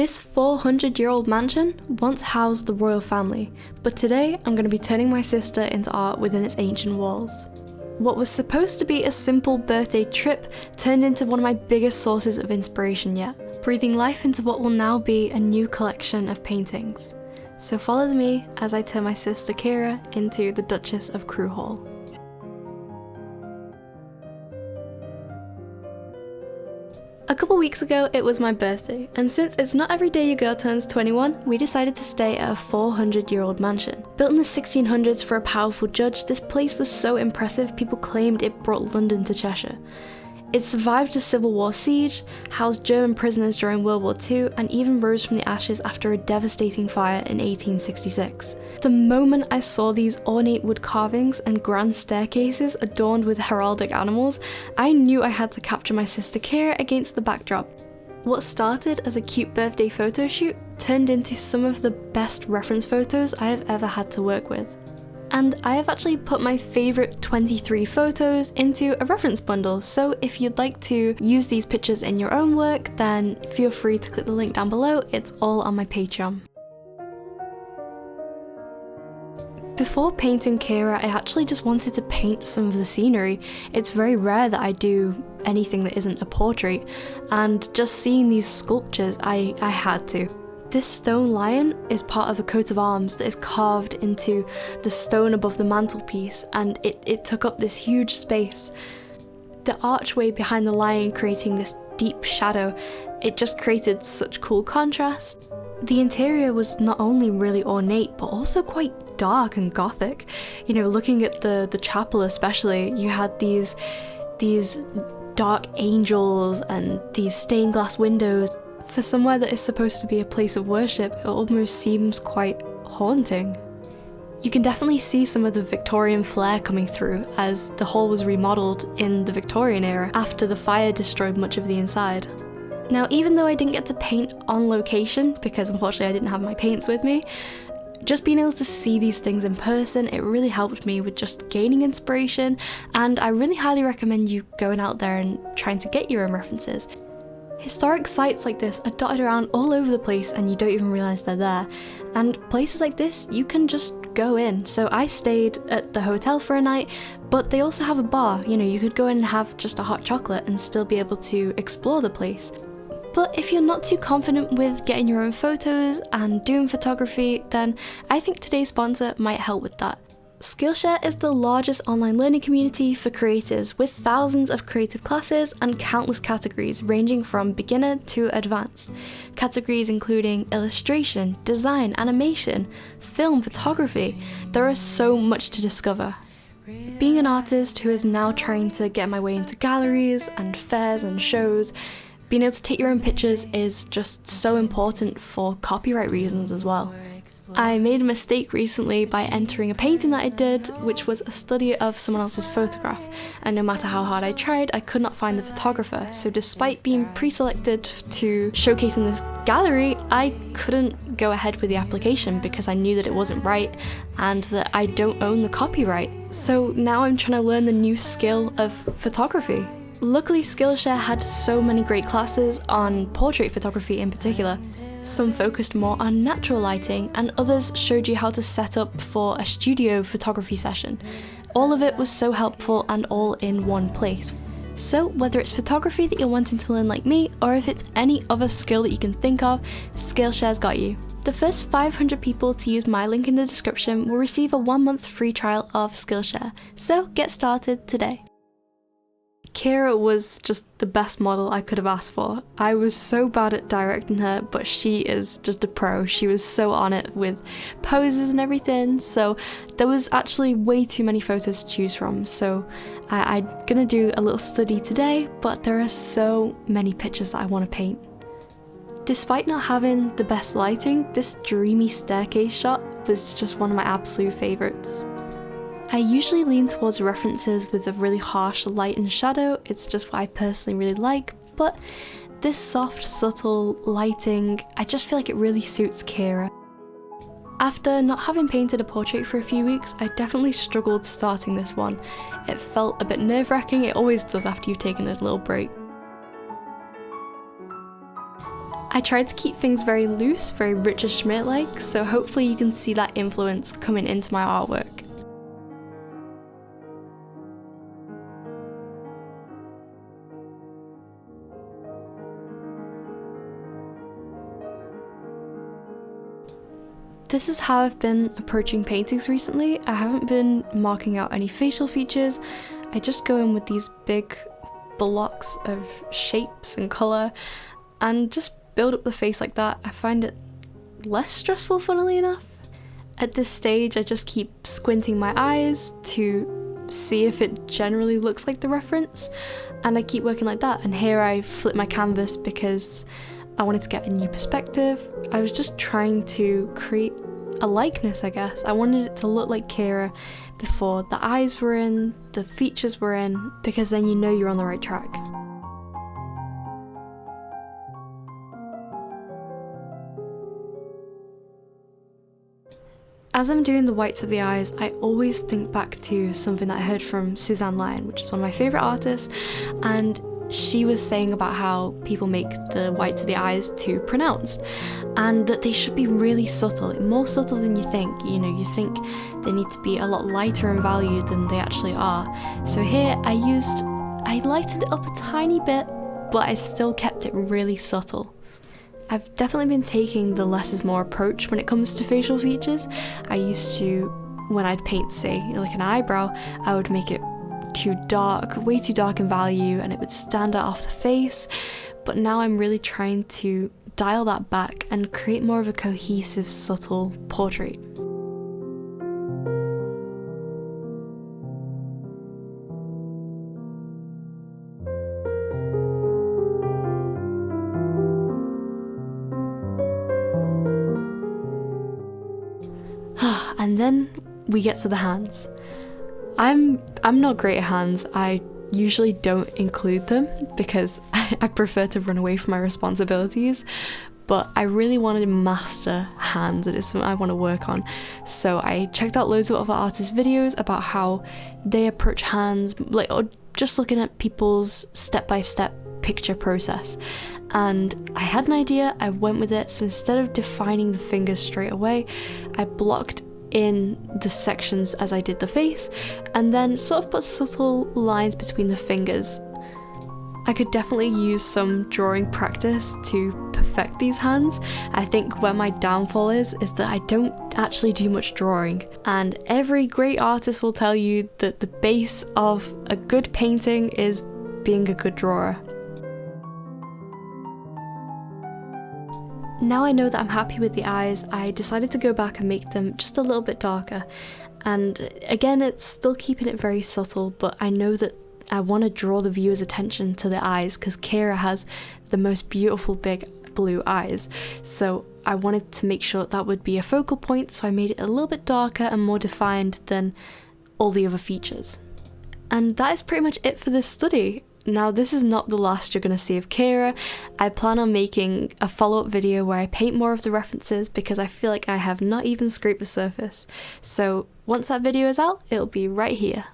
This 400-year-old mansion once housed the royal family, but today I'm going to be turning my sister into art within its ancient walls. What was supposed to be a simple birthday trip turned into one of my biggest sources of inspiration yet, breathing life into what will now be a new collection of paintings. So follow me as I turn my sister Kira into the Duchess of Crewe Hall. A couple weeks ago, it was my birthday, and since it's not every day your girl turns 21, we decided to stay at a 400-year-old mansion. Built in the 1600s for a powerful judge, this place was so impressive people claimed it brought London to Cheshire. It survived a Civil War siege, housed German prisoners during World War II, and even rose from the ashes after a devastating fire in 1866. The moment I saw these ornate wood carvings and grand staircases adorned with heraldic animals, I knew I had to capture my sister Kira against the backdrop. What started as a cute birthday photo shoot turned into some of the best reference photos I have ever had to work with. And I have actually put my favourite 23 photos into a reference bundle, so if you'd like to use these pictures in your own work, then feel free to click the link down below. It's all on my Patreon. Before painting Kira, I actually just wanted to paint some of the scenery. It's very rare that I do anything that isn't a portrait, and just seeing these sculptures, I had to. This stone lion is part of a coat of arms that is carved into the stone above the mantelpiece, and it took up this huge space. The archway behind the lion creating this deep shadow, it just created such cool contrast. The interior was not only really ornate, but also quite dark and gothic. You know, looking at the chapel especially, you had these dark angels and these stained glass windows. For somewhere that is supposed to be a place of worship, it almost seems quite haunting. You can definitely see some of the Victorian flair coming through, as the hall was remodelled in the Victorian era after the fire destroyed much of the inside. Now, even though I didn't get to paint on location, because unfortunately I didn't have my paints with me, just being able to see these things in person, it really helped me with just gaining inspiration, and I really highly recommend you going out there and trying to get your own references. Historic sites like this are dotted around all over the place and you don't even realise they're there. And places like this, you can just go in. So I stayed at the hotel for a night, but they also have a bar. You know, you could go in and have just a hot chocolate and still be able to explore the place. But if you're not too confident with getting your own photos and doing photography, then I think today's sponsor might help with that. Skillshare is the largest online learning community for creatives, with thousands of creative classes and countless categories ranging from beginner to advanced. Categories including illustration, design, animation, film, photography. There is so much to discover. Being an artist who is now trying to get my way into galleries and fairs and shows, being able to take your own pictures is just so important for copyright reasons as well. I made a mistake recently by entering a painting that I did, which was a study of someone else's photograph, and no matter how hard I tried, I could not find the photographer. So despite being pre-selected to showcase in this gallery, I couldn't go ahead with the application because I knew that it wasn't right and that I don't own the copyright. So now I'm trying to learn the new skill of photography. Luckily, Skillshare had so many great classes on portrait photography in particular. Some focused more on natural lighting, and others showed you how to set up for a studio photography session. All of it was so helpful and all in one place. So whether it's photography that you're wanting to learn like me, or if it's any other skill that you can think of, Skillshare's got you. The first 500 people to use my link in the description will receive a 1-month free trial of Skillshare. So get started today. Kira was just the best model I could have asked for. I was so bad at directing her, but she is just a pro. She was so on it with poses and everything, so there was actually way too many photos to choose from, so I'm gonna do a little study today, but there are so many pictures that I want to paint. Despite not having the best lighting, this dreamy staircase shot was just one of my absolute favourites. I usually lean towards references with a really harsh light and shadow, it's just what I personally really like, but this soft, subtle lighting, I just feel like it really suits Kira. After not having painted a portrait for a few weeks, I definitely struggled starting this one. It felt a bit nerve-wracking, it always does after you've taken a little break. I tried to keep things very loose, very Richard Schmidt-like, so hopefully you can see that influence coming into my artwork. This is how I've been approaching paintings recently. I haven't been marking out any facial features. I just go in with these big blocks of shapes and colour and just build up the face like that. I find it less stressful, funnily enough. At this stage, I just keep squinting my eyes to see if it generally looks like the reference, and I keep working like that. And here I flip my canvas because I wanted to get a new perspective. I was just trying to create a likeness, I guess. I wanted it to look like Kira before the eyes were in, the features were in, because then you know you're on the right track. As I'm doing the whites of the eyes, I always think back to something that I heard from Suzanne Lyon, which is one of my favourite artists, and she was saying about how people make the whites of the eyes too pronounced and that they should be really subtle, more subtle than you think. You know, you think they need to be a lot lighter in value than they actually are. So here I lightened it up a tiny bit, but I still kept it really subtle. I've definitely been taking the less is more approach when it comes to facial features. I used to, when I'd paint, say, like an eyebrow, I would make it too dark, way too dark in value, and it would stand out off the face. But now I'm really trying to dial that back and create more of a cohesive, subtle portrait. And then we get to the hands. I'm not great at hands. I usually don't include them because I prefer to run away from my responsibilities, but I really wanted to master hands. It is something I want to work on. So I checked out loads of other artists' videos about how they approach hands, or just looking at people's step-by-step picture process. And I had an idea, I went with it. So instead of defining the fingers straight away, I blocked in the sections as I did the face, and then sort of put subtle lines between the fingers. I could definitely use some drawing practice to perfect these hands. I think where my downfall is that I don't actually do much drawing, and every great artist will tell you that the base of a good painting is being a good drawer. Now I know that I'm happy with the eyes, I decided to go back and make them just a little bit darker. And again, it's still keeping it very subtle, but I know that I want to draw the viewer's attention to the eyes because Kira has the most beautiful big blue eyes. So I wanted to make sure that would be a focal point, so I made it a little bit darker and more defined than all the other features. And that is pretty much it for this study. Now, this is not the last you're going to see of Kira. I plan on making a follow-up video where I paint more of the references because I feel like I have not even scraped the surface. So once that video is out, it'll be right here.